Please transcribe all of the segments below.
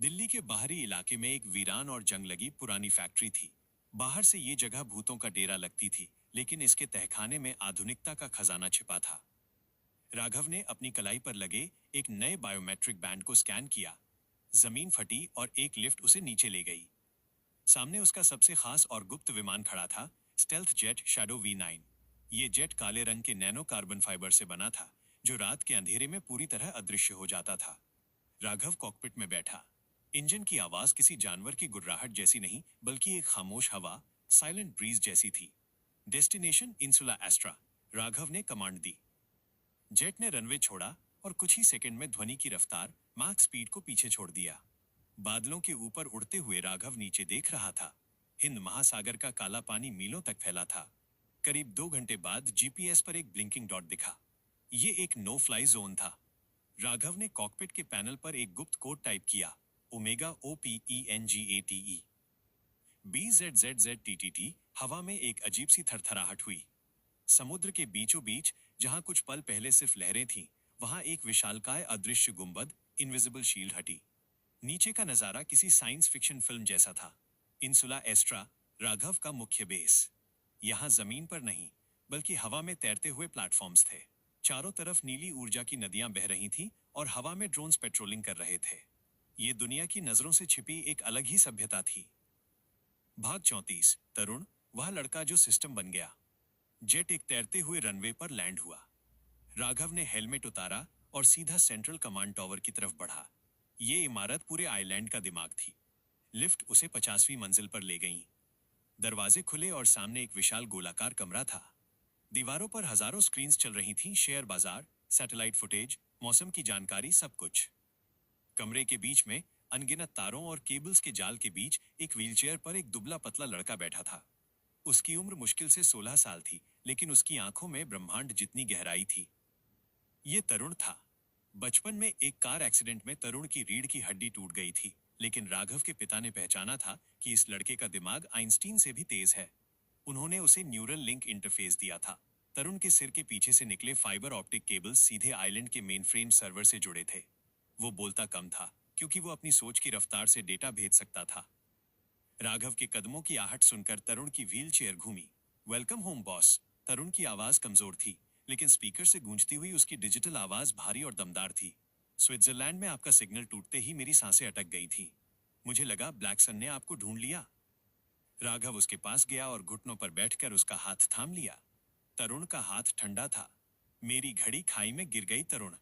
दिल्ली के बाहरी इलाके में एक वीरान और जंग लगी पुरानी फैक्ट्री थी। बाहर से ये जगह भूतों का डेरा लगती थी, लेकिन इसके तहखाने में आधुनिकता का खजाना छिपा था। राघव ने अपनी कलाई पर लगे एक नए बायोमेट्रिक बैंड को स्कैन किया। जमीन फटी और एक लिफ्ट उसे नीचे ले गई। सामने उसका सबसे खास और गुप्त विमान खड़ा था, स्टेल्थ जेट शैडो V9। ये जेट काले रंग के नैनो कार्बन फाइबर से बना था, जो रात के अंधेरे में पूरी तरह अदृश्य हो जाता था। राघव कॉकपिट में बैठा। इंजन की आवाज किसी जानवर की गुर्राहट जैसी नहीं, बल्कि एक खामोश हवा, साइलेंट ब्रीज जैसी थी। डेस्टिनेशन इंसुला एस्ट्रा, राघव ने कमांड दी। जेट ने रनवे छोड़ा और कुछ ही सेकंड में ध्वनि की रफ्तार मार्क स्पीड को पीछे छोड़ दिया। बादलों के ऊपर उड़ते हुए राघव नीचे देख रहा था। हिंद महासागर का काला पानी मीलों तक फैला था। करीब 2 घंटे बाद जीपीएस पर एक ब्लिंकिंग डॉट दिखा। ये एक नो फ्लाई जोन था। राघव ने कॉकपिट के पैनल पर एक गुप्त कोड टाइप किया, ओमेगा OPENGATE। BZZZTTT। हवा में एक अजीब सी थरथराहट हुई। समुद्र के बीचों बीच, जहां कुछ पल पहले सिर्फ लहरें थीं, वहां एक विशालकाय अदृश्य गुंबद, इनविजिबल शील्ड हटी। नीचे का नजारा किसी साइंस फिक्शन फिल्म जैसा था। इंसुला एस्ट्रा, राघव का मुख्य बेस। यहां जमीन पर नहीं, बल्कि हवा में तैरते हुए प्लेटफॉर्म्स थे। चारों तरफ नीली ऊर्जा की नदियां बह रही थीं और हवा में ड्रोन्स पेट्रोलिंग कर रहे थे। ये दुनिया की नजरों से छिपी एक अलग ही सभ्यता थी। भाग 34। तरुण, वह लड़का जो सिस्टम बन गया। जेट एक तैरते हुए रनवे पर लैंड हुआ। राघव ने हेलमेट उतारा और सीधा सेंट्रल कमांड टावर की तरफ बढ़ा। ये इमारत पूरे आइलैंड का दिमाग थी। लिफ्ट उसे 50वीं मंजिल पर ले गई। दरवाजे खुले और सामने एक विशाल गोलाकार कमरा था। दीवारों पर हजारों स्क्रीन्स चल रही थीं, शेयर बाजार, सैटेलाइट फुटेज, मौसम की जानकारी, सब कुछ। कमरे के बीच में अनगिनत तारों और केबल्स के जाल के बीच एक व्हीलचेयर पर एक दुबला पतला लड़का बैठा था। उसकी उम्र मुश्किल से 16 साल थी, लेकिन उसकी आंखों में ब्रह्मांड जितनी गहराई थी। ये तरुण था। बचपन में एक कार एक्सीडेंट में तरुण की रीढ़ की हड्डी टूट गई थी, लेकिन राघव के पिता ने पहचाना था कि इस लड़के का दिमाग आइंस्टीन से भी तेज है। उन्होंने उसे न्यूरल लिंक इंटरफेस दिया था। तरुण के सिर के पीछे से निकले फाइबर ऑप्टिक केबल्स सीधे आइलैंड के मेनफ्रेम सर्वर से जुड़े थे। वो बोलता कम था, क्योंकि वो अपनी सोच की रफ्तार से डेटा भेज सकता था। राघव के कदमों की आहट सुनकर तरुण की व्हील चेयर घूमी। Welcome home boss. तरुण की आवाज कमजोर थी, लेकिन स्पीकर से गूंजती हुई उसकी डिजिटल आवाज भारी और दमदार थी। स्विट्जरलैंड में आपका सिग्नल टूटते ही मेरी सांसें अटक गई थी। मुझे लगा ब्लैकसन ने आपको ढूंढ लिया। राघव उसके पास गया और घुटनों पर बैठकर उसका हाथ थाम लिया। तरुण का हाथ ठंडा था। मेरी घड़ी खाई में गिर गई तरुण,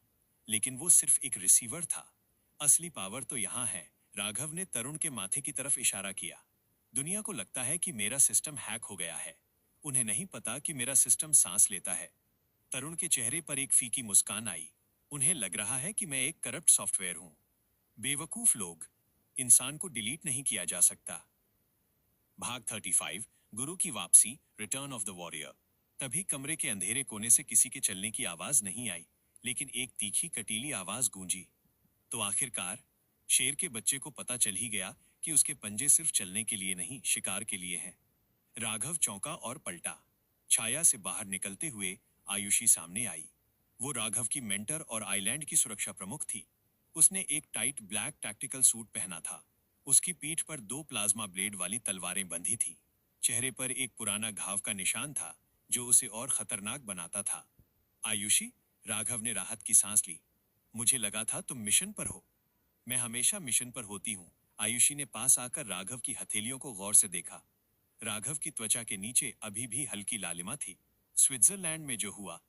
लेकिन वो सिर्फ एक रिसीवर था। असली पावर तो यहाँ है। राघव ने तरुण के माथे की तरफ इशारा किया। दुनिया को लगता है कि मेरा सिस्टम हैक हो गया है। उन्हें नहीं पता कि मेरा सिस्टम सांस लेता है। तरुण के चेहरे पर एक फीकी मुस्कान आई। उन्हें लग रहा है कि मैं एक करप्ट सॉफ्टवेयर हूं। बेवकूफ लोग। इंसान को डिलीट नहीं किया जा सकता। भाग 35। गुरु की वापसी, रिटर्न ऑफ द वॉरियर। तभी कमरे के अंधेरे कोने से किसी के चलने की आवाज नहीं आई, लेकिन एक तीखी कटीली आवाज गूंजी। तो आखिरकार शेर के बच्चे को पता चल ही गया कि उसके पंजे सिर्फ चलने के लिए नहीं, शिकार के लिए हैं। राघव चौंका और पलटा। छाया से बाहर निकलते हुए आयुषी सामने आई। वो राघव की मेंटर और आइलैंड की सुरक्षा प्रमुख थी। उसने एक टाइट ब्लैक टैक्टिकल सूट पहना था। उसकी पीठ पर 2 प्लाज्मा ब्लेड वाली तलवारें बंधी थी। चेहरे पर एक पुराना घाव का निशान था, जो उसे और खतरनाक बनाता था। आयुषी, राघव ने राहत की सांस ली। मुझे लगा था तुम मिशन पर हो। मैं हमेशा मिशन पर होती हूँ। आयुषी ने पास आकर राघव की हथेलियों को गौर से देखा। राघव की त्वचा के नीचे अभी भी हल्की लालिमा थी। स्विट्जरलैंड में जो हुआ,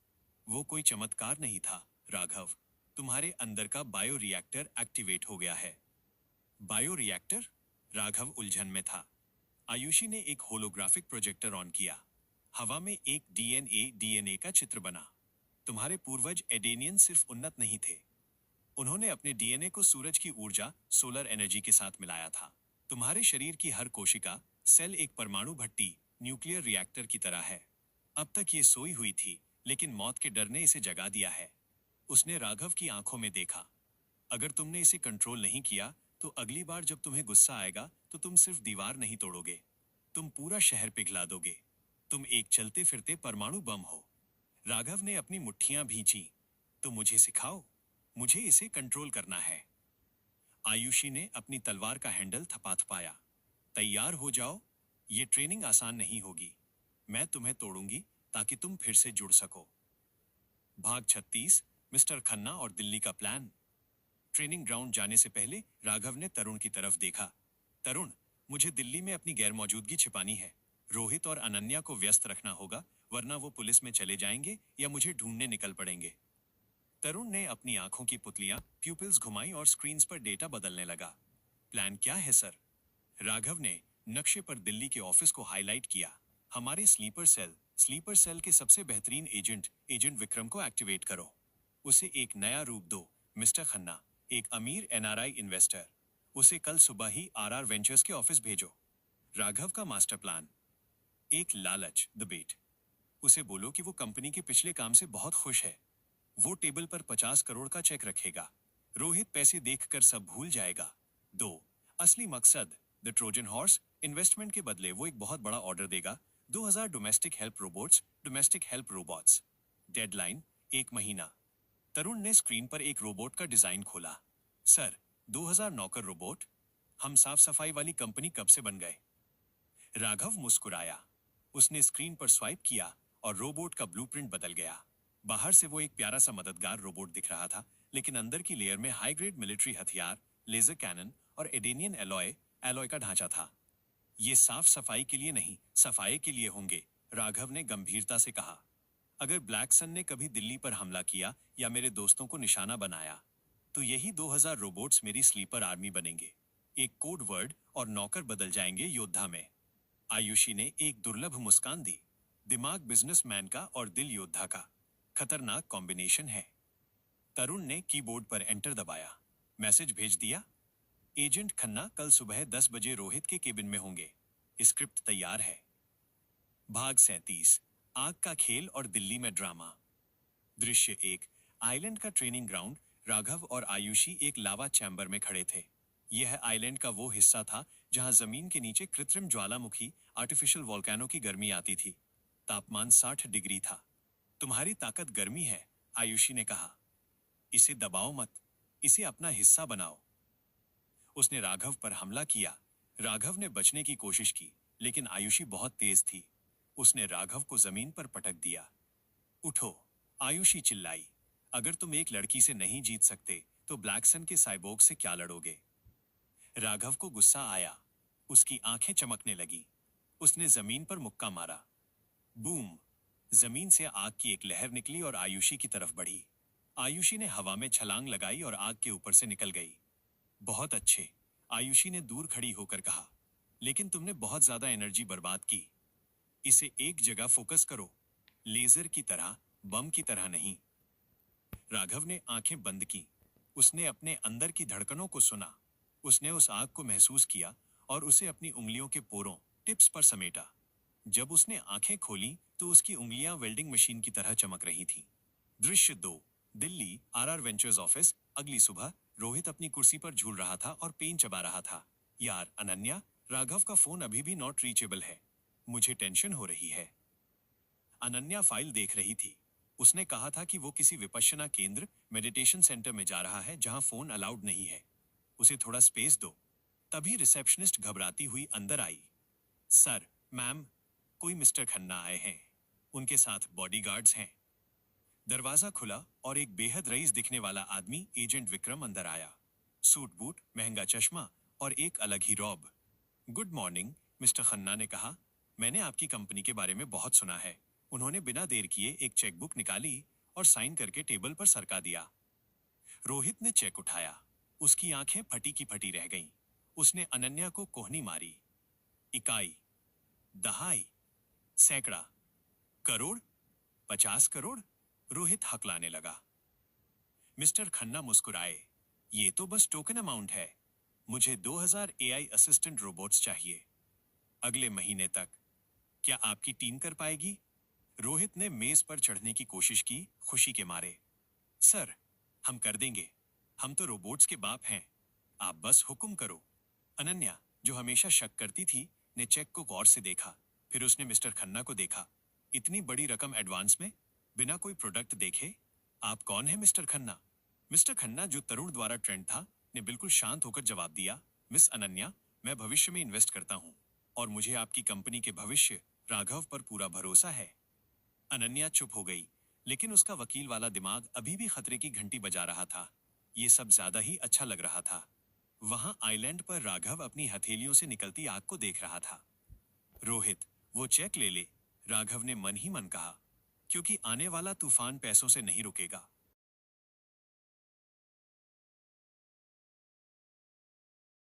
वो कोई चमत्कार नहीं था राघव। तुम्हारे अंदर का बायो रिएक्टर एक्टिवेट हो गया है। Bio reactor? राघव उलझन में था। आयुषी ने एक होलोग्राफिक प्रोजेक्टर ऑन किया। हवा में एक डीएनए का चित्र बना। तुम्हारे पूर्वज एडेनियन सिर्फ उन्नत नहीं थे, उन्होंने अपने डीएनए को सूरज की ऊर्जा, सोलर एनर्जी के साथ मिलाया था। तुम्हारे शरीर की हर कोशिका, सेल एक परमाणु भट्टी, न्यूक्लियर रिएक्टर की तरह है। अब तक ये सोई हुई थी, लेकिन मौत के डर ने इसे जगा दिया है। उसने राघव की आंखों में देखा। अगर तुमने इसे कंट्रोल नहीं किया, तो अगली बार जब तुम्हें गुस्सा आएगा, तो तुम सिर्फ दीवार नहीं तोड़ोगे, तुम पूरा शहर पिघला दोगे। तुम एक चलते फिरते परमाणु बम हो। राघव ने अपनी मुट्ठियां भींची। तो मुझे सिखाओ, मुझे इसे कंट्रोल करना है। आयुषी ने अपनी तलवार का हैंडल थपथपाया। तैयार हो जाओ, ये ट्रेनिंग आसान नहीं होगी। मैं तुम्हें तोड़ूंगी ताकि तुम फिर से जुड़ सको। भाग 36, मिस्टर खन्ना और दिल्ली का प्लान। ट्रेनिंग ग्राउंड जाने से पहले राघव ने तरुण की तरफ देखा। तरुण, मुझे दिल्ली में अपनी गैरमौजूदगी छिपानी है। रोहित और अनन्या को व्यस्त रखना होगा, वरना वो पुलिस में चले जाएंगे या मुझे ढूंढने निकल पड़ेंगे। तरुण ने अपनी आंखों की पुतलियां प्यूपिल्स घुमाई और स्क्रीन्स पर डेटा बदलने लगा। प्लान क्या है सर? राघव ने नक्शे पर दिल्ली के ऑफिस को हाईलाइट किया। हमारे स्लीपर सेल के सबसे बेहतरीन एजेंट विक्रम को एक्टिवेट करो। उसे एक नया रूप दो, मिस्टर खन्ना, एक अमीर एनआरआई इन्वेस्टर। उसे कल सुबह ही आरआर वेंचर्स के ऑफिस भेजो। राघव का मास्टर प्लान। एक लालच, द बेट। उसे बोलो कि वो कंपनी के पिछले काम से बहुत खुश है। वो टेबल पर 50 करोड़ का चेक रखेगा। रोहित पैसे देखकर सब भूल जाएगा। 2, असली मकसद, द ट्रोजन हॉर्स। इन्वेस्टमेंट के बदले वो एक बहुत बड़ा ऑर्डर देगा, 2000 डोमेस्टिक हेल्प रोबोट्स। डेडलाइन 1 महीना। तरुण ने स्क्रीन पर एक रोबोट का डिजाइन खोला। सर, 2000 नौकर रोबोट? हम साफ सफाई वाली कंपनी कब से बन गए? राघव मुस्कुराया। उसने स्क्रीन पर स्वाइप किया और रोबोट का ब्लूप्रिंट बदल गया। बाहर से वो एक प्यारा सा मददगार रोबोट दिख रहा था, लेकिन अंदर की लेयर में हाई ग्रेड मिलिट्री हथियार, लेजर कैनन और एडेनियन एलॉय का ढांचा था। ये साफ सफाई के लिए नहीं, सफाई के लिए होंगे, राघव ने गंभीरता से कहा। अगर ब्लैक सन ने कभी दिल्ली पर हमला किया या मेरे दोस्तों को निशाना बनाया, तो यही 2000 रोबोट्स मेरी स्लीपर आर्मी बनेंगे। एक कोड वर्ड और नौकर बदल जाएंगे योद्धा में। आयुषी ने एक दुर्लभ मुस्कान दी। दिमाग बिजनेसमैन का और दिल योद्धा का खतरनाक कॉम्बिनेशन है। तरुण ने कीबोर्ड पर एंटर दबाया। मैसेज भेज दिया। एजेंट खन्ना कल सुबह 10 बजे रोहित के केबिन में होंगे। स्क्रिप्ट तैयार है। भाग 37, आग का खेल और दिल्ली में ड्रामा। दृश्य 1, आइलैंड का ट्रेनिंग ग्राउंड। राघव और आयुषी एक लावा चैम्बर में खड़े थे। यह आइलैंड का वो हिस्सा था जहां जमीन के नीचे कृत्रिम ज्वालामुखी आर्टिफिशियल वोल्केनो की गर्मी आती थी। तापमान 60 डिग्री था। तुम्हारी ताकत गर्मी है, आयुषी ने कहा। इसे दबाओ मत, इसे अपना हिस्सा बनाओ। उसने राघव पर हमला किया। राघव ने बचने की कोशिश की, लेकिन आयुषी बहुत तेज थी। उसने राघव को जमीन पर पटक दिया। उठो, आयुषी चिल्लाई। अगर तुम एक लड़की से नहीं जीत सकते, तो ब्लैकसन के साइबोर्ग से क्या लड़ोगे? राघव को गुस्सा आया। उसकी आंखें चमकने लगी। उसने जमीन पर मुक्का मारा। बूम! जमीन से आग की एक लहर निकली और आयुषी की तरफ बढ़ी। आयुषी ने हवा में छलांग लगाई और आग के ऊपर से निकल गई। बहुत अच्छे, आयुषी ने दूर खड़ी होकर कहा। लेकिन तुमने बहुत ज्यादा एनर्जी बर्बाद की। इसे एक जगह फोकस करो, लेजर की तरह, बम की तरह नहीं। राघव ने आंखें बंद की। उसने अपने अंदर की धड़कनों को सुना। उसने उस आग को महसूस किया और उसे अपनी उंगलियों के पोरों, टिप्स पर समेटा। जब उसने आंखें खोली तो उसकी उंगलियां वेल्डिंग मशीन की तरह चमक रही थीं। दृश्य 2, दिल्ली, आरआर वेंचर्स ऑफिस। अगली सुबह रोहित अपनी कुर्सी पर झूल रहा था और पेन चबा रहा था। यार अनन्या, राघव का फोन अभी भी नॉट रीचेबल है। मुझे टेंशन हो रही है। अनन्या फाइल देख रही थी। उसने कहा था कि वो किसी विपश्यना केंद्र, मेडिटेशन सेंटर में जा रहा है जहां फोन अलाउड नहीं है। उसे थोड़ा स्पेस दो। तभी रिसेप्शनिस्ट घबराती हुई अंदर आई। सर, मैम, कोई मिस्टर खन्ना आए हैं। उनके साथ बॉडीगार्ड्स हैं। दरवाजा खुला और एक बेहद रईस दिखने वाला आदमी, एजेंट विक्रम, अंदर आया। सूट बूट, महंगा चश्मा और एक अलग ही रॉब। गुड मॉर्निंग, मिस्टर खन्ना ने कहा। मैंने आपकी कंपनी के बारे में बहुत सुना है। उन्होंने बिना देर किए एक चेकबुक निकाली और साइन करके टेबल पर सरका दिया। रोहित ने चेक उठाया। उसकी आंखें फटी की फटी रह गईं। उसने अनन्या को कोहनी मारी। इकाई, दहाई, सैकड़ा, करोड़, 50 करोड़। रोहित हकलाने लगा। मिस्टर खन्ना मुस्कुराए। ये तो बस टोकन अमाउंट है। मुझे 2000 एआई असिस्टेंट रोबोट्स चाहिए, अगले महीने तक। क्या आपकी टीम कर पाएगी? रोहित ने मेज पर चढ़ने की कोशिश की, खुशी के मारे। सर, हम कर देंगे। हम तो रोबोट्स के बाप हैं। आप बस हुक्म करो। अनन्या, जो हमेशा शक करती थी, ने चेक को गौर से देखा। फिर उसने मिस्टर खन्ना को देखा। इतनी बड़ी रकम एडवांस में, बिना कोई प्रोडक्ट देखे? आप कौन है मिस्टर खन्ना? मिस्टर खन्ना, जो तरुण द्वारा ट्रेंड था, ने बिल्कुल शांत होकर जवाब दिया, मिस अनन्या, मैं भविष्य में इन्वेस्ट करता हूँ और मुझे आपकी कंपनी के भविष्य राघव पर पूरा भरोसा है। अनन्या चुप हो गई, लेकिन उसका वकील वाला दिमाग अभी भी खतरे की घंटी बजा रहा था। ये सब ज्यादा ही अच्छा लग रहा था। वहां आइलैंड पर राघव अपनी हथेलियों से निकलती आग को देख रहा था। रोहित, वो चेक ले ले, राघव ने मन ही मन कहा, क्योंकि आने वाला तूफान पैसों से नहीं रुकेगा।